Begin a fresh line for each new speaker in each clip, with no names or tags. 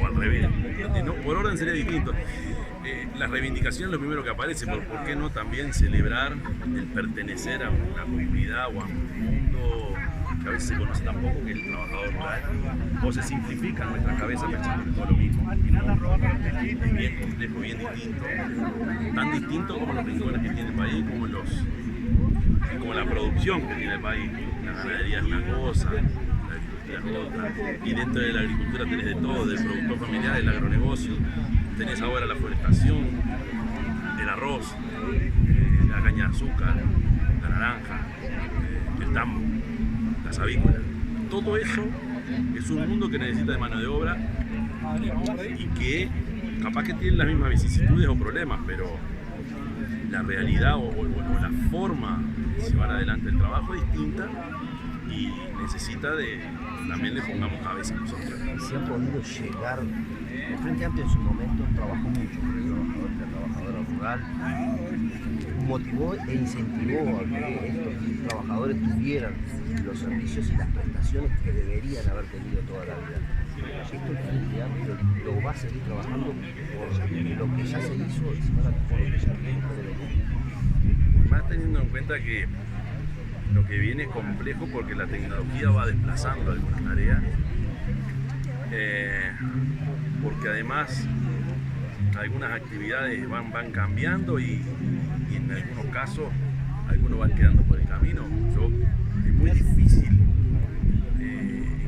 o al revés. No, por orden sería distinto. La reivindicación es lo primero que aparece, pero ¿por qué no también celebrar el pertenecer a una comunidad o a un mundo que a veces se conoce tan poco, que es el trabajador rural? O se simplifica en nuestra cabeza pensando que todo lo mismo, y no, es bien complejo, bien distinto, tan distinto como los rincones que tiene el país, como la producción que tiene el país. La ganadería es una cosa, la agricultura es otra, y dentro de la agricultura tenés de todo, del productor familiar, el agronegocio, tenés ahora la forestación, el arroz, la caña de azúcar, la naranja, el tambo, las avícolas. Todo eso es un mundo que necesita de mano de obra y que capaz que tiene las mismas vicisitudes o problemas, pero la realidad o la forma de llevar adelante el trabajo es distinta y necesita de también le pongamos cabeza a nosotros.
Se ha podido llegar, el Frente Amplio en su momento trabajó mucho con el trabajador y la trabajadora rural, motivó e incentivó a que estos trabajadores tuvieran los servicios y las prestaciones que deberían haber tenido toda la vida. Esto el Frente Amplio lo va a seguir trabajando por lo que ya se hizo y por lo que ya viene por el.
Más teniendo en cuenta que lo que viene es complejo porque la tecnología va desplazando algunas tareas, porque además algunas actividades van cambiando y en algunos casos algunos van quedando por el camino. Es muy difícil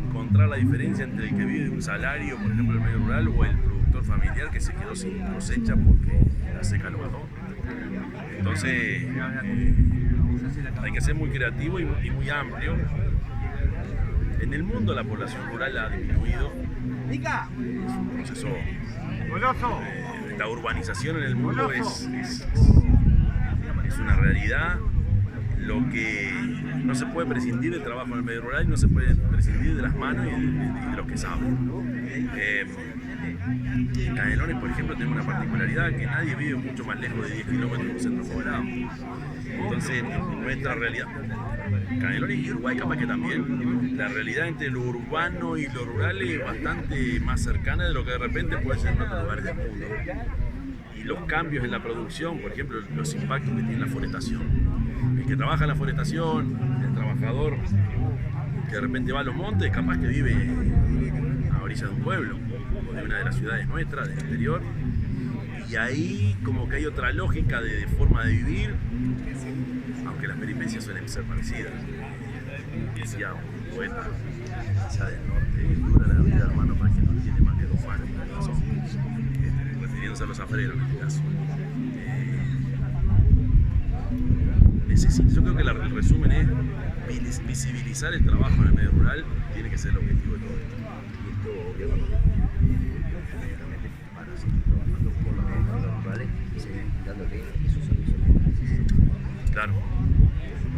encontrar la diferencia entre el que vive de un salario, por ejemplo, en el medio rural, o el productor familiar que se quedó sin cosecha porque la seca lo bajó. Entonces, hay que ser muy creativo y muy amplio. En el mundo la población rural ha disminuido. Es un proceso. La urbanización en el mundo es una realidad. Lo que no se puede prescindir del trabajo en el medio rural y no se puede prescindir de las manos y de los que saben. En Canelones, por ejemplo, tenemos una particularidad que nadie vive mucho más lejos de 10 kilómetros de un centro poblado. Entonces, nuestra realidad, Canelones y Uruguay capaz que también, la realidad entre lo urbano y lo rural es bastante más cercana de lo que de repente puede ser en otros lugares del mundo. Y los cambios en la producción, por ejemplo, los impactos que tiene la forestación. El que trabaja en la forestación, el trabajador que de repente va a los montes, capaz que vive a orillas de un pueblo o de una de las ciudades nuestras, del interior, y ahí como que hay otra lógica de forma de vivir, aunque las peripecias suelen ser parecidas. Decía un poeta allá del norte: dura la vida, hermano, para quien no tiene más que dos manos, refiriéndose a los afreros en este caso. Yo creo que el resumen es visibilizar el trabajo en el medio rural, tiene que ser el objetivo de todo esto.
Y esto obviamente para seguir trabajando con los trabajadores rurales y seguir dándole esos servicios.
Claro,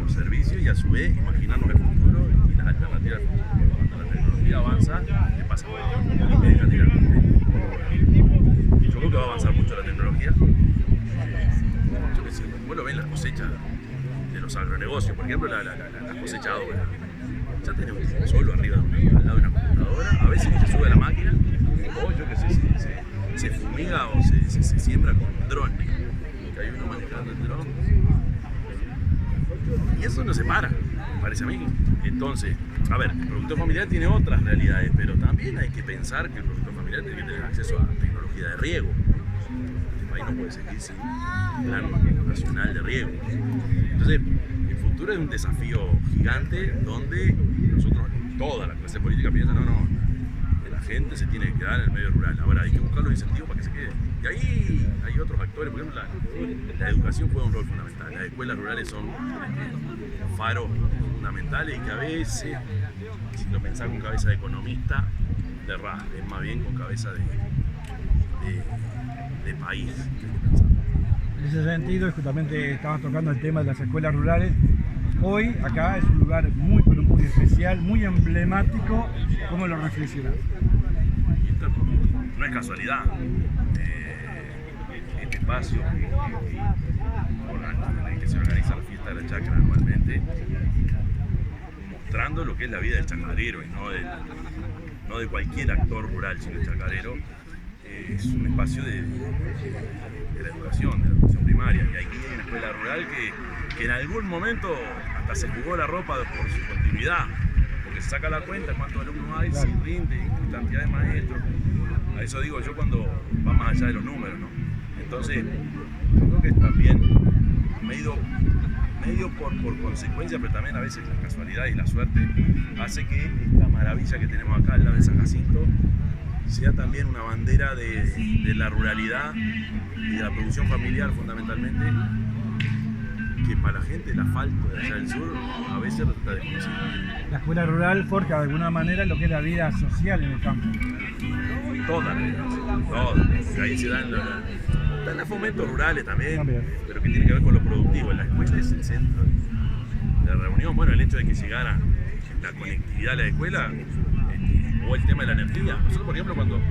los servicios y a su vez imaginarnos el futuro y las alternativas del futuro. Cuando la tecnología avanza, ¿qué pasa? Yo creo que va a avanzar mucho la tecnología. Yo qué sé, vos lo ven las cosechas de los agronegocios, por ejemplo, la cosechadora. Ya tenés un solo arriba al lado de una computadora, a veces se sube a la máquina, o yo que sé, se fumiga o se siembra con drones, que hay uno manejando el dron. Y eso no se para, me parece a mí. Entonces, a ver, el productor familiar tiene otras realidades, pero también hay que pensar que el productor familiar tiene que tener acceso a tecnología de riego. Este país no puede seguir sin plan nacional de riego. Entonces, el futuro es un desafío gigante donde nosotros, toda la clase política piensa, que la gente se tiene que quedar en el medio rural. Ahora hay que buscar los incentivos para que se quede. Y ahí hay otros actores, por ejemplo, la educación juega un rol fundamental. Las escuelas rurales son faros fundamentales y que a veces, si lo pensás con cabeza de economista, de ras, es más bien con cabeza de país.
En ese sentido, justamente estabas tocando el tema de las escuelas rurales. Hoy acá es un lugar muy, pero muy especial, muy emblemático. ¿Cómo lo reflexionás?
No es casualidad. Este espacio, por el que se organiza la fiesta de la chacra anualmente, mostrando lo que es la vida del chacarero y no no de cualquier actor rural, sino chacarero, es un espacio de la educación primaria. Y aquí hay una escuela rural que en algún momento hasta se jugó la ropa por su continuidad, porque se saca la cuenta cuántos alumnos hay, si rinde, cantidad de maestros. A eso digo yo cuando va más allá de los números, ¿no? Entonces, yo creo que también medio por consecuencia, pero también a veces la casualidad y la suerte hace que esta maravilla que tenemos acá al lado de San Jacinto sea también una bandera de la ruralidad y de la producción familiar fundamentalmente, que para la gente el asfalto de allá del sur a veces resulta desconocido.
La escuela rural forja de alguna manera lo que es la vida social en el campo.
Toda, ahí se dan los fomentos rurales también, pero que tiene que ver con lo productivo. La escuela es el centro de reunión. Bueno, el hecho de que llegara la conectividad a la escuela o el tema de la energía. Nosotros, por ejemplo, cuando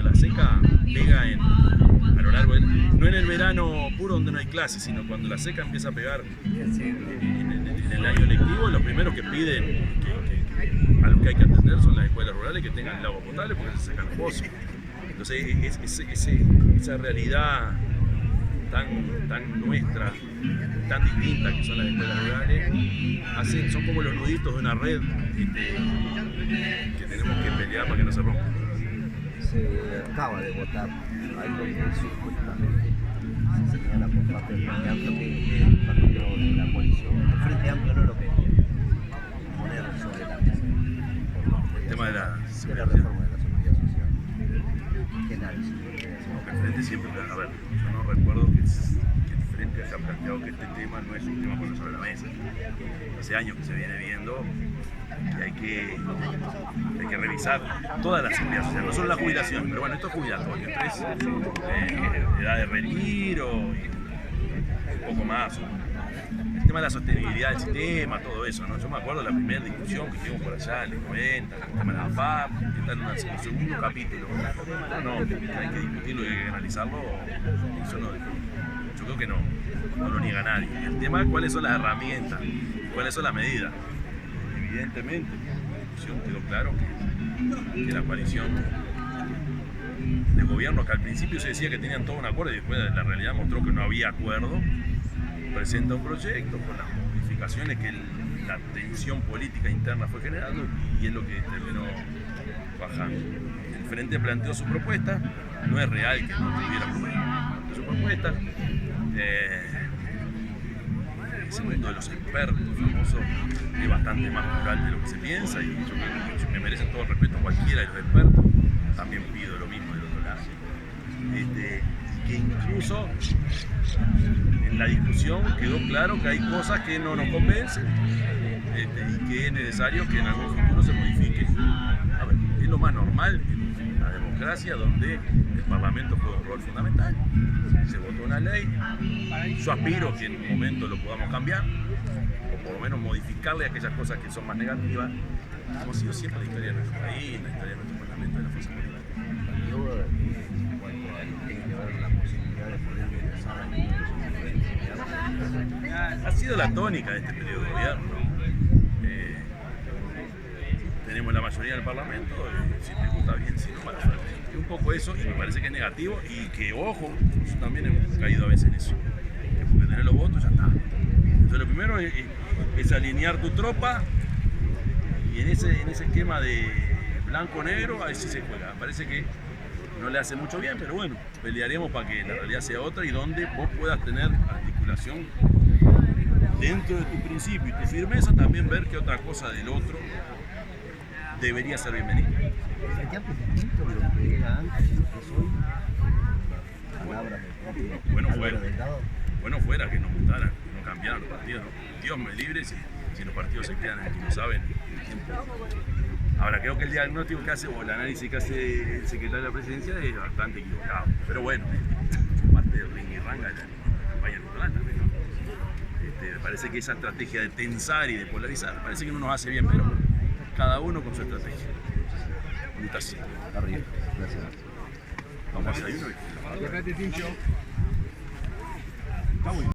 la seca pega a lo largo no en el verano puro donde no hay clases, sino cuando la seca empieza a pegar en el año lectivo, los primeros que piden a los que hay que atender son las escuelas rurales que tengan el agua potable porque se secan los pozos. Entonces esa realidad tan nuestra, tan distinta que son las escuelas rurales, son como los nuditos de una red que tenemos que pelear para que no se rompa.
Se acaba de votar algo que supuestamente se señala por parte del Frente Amplio, que el partido de la coalición, el Frente Amplio no lo quiere poner sobre la mesa.
El tema de la
reforma de la seguridad social. ¿Qué análisis?
El Frente siempre, a ver, yo no recuerdo que el Frente haya planteado que este tema no es un tema poner sobre la mesa. Hace años que se viene viendo que hay que revisar toda la seguridad social, no solo la jubilación, pero bueno, esto es jubilatorio, esto es edad de retiro y un poco más. El tema de la sostenibilidad del sistema, todo eso, ¿no? Yo me acuerdo de la primera discusión que tuvimos por allá en los 90, el tema de la AFAP, que está en un segundo capítulo. No, hay que discutirlo y hay que analizarlo. Yo creo que no lo niega nadie. El tema es cuáles son las herramientas, cuáles son las medidas. Evidentemente, quedó claro que la coalición de gobierno, que al principio se decía que tenían todo un acuerdo y después la realidad mostró que no había acuerdo, presenta un proyecto con las modificaciones que la tensión política interna fue generando y es lo que terminó bajando. El Frente planteó su propuesta, no es real que no tuviera su propuesta. Ese mundo de los expertos famosos es bastante más plural de lo que se piensa y yo creo que me merecen todo el respeto a cualquiera de los expertos. También pido lo mismo del otro lado. Que incluso en la discusión quedó claro que hay cosas que no nos convencen y que es necesario que en algún futuro se modifique. A ver, es lo más normal en la democracia donde el Parlamento juega un rol fundamental. Se votó una ley, yo aspiro que en un momento lo podamos cambiar o por lo menos modificarle aquellas cosas que son más negativas, como ha sido siempre la historia de nuestro país, la historia de nuestro Parlamento, de la fuerza política.
En cuanto a lo que tiene que ver la posibilidad de poder ingresar a
ha sido la tónica de este periodo de gobierno. Tenemos la mayoría del Parlamento, si te gusta bien, si no, mala suerte. Y un poco eso, y me parece que es negativo, y que, ojo, yo también hemos caído a veces en eso, que porque tener los votos ya está. Entonces lo primero es alinear tu tropa, y en ese esquema de blanco-negro, ahí sí se juega. Parece que no le hace mucho bien, pero bueno, pelearemos para que la realidad sea otra y donde vos puedas tener articulación dentro de tu principio y tu firmeza, también ver que otra cosa del otro debería ser bienvenida.
El Frente Amplio es distinto de lo que era antes y lo que es hoy. Palabras del propio
Bueno, bueno fuera que nos gustaran, que no cambiaran los partidos, ¿no? Dios me libre si los partidos se quedan en el que saben el tiempo. Ahora, creo que el diagnóstico que hace o el análisis que hace el secretario de la presidencia es bastante equivocado. Pero bueno, parte del ring y ranga de la campaña electoral también. Me parece que esa estrategia de tensar y de polarizar, parece que no nos hace bien, pero cada uno con su estrategia. Muchas
Arriba. Gracias.
Vamos a ir.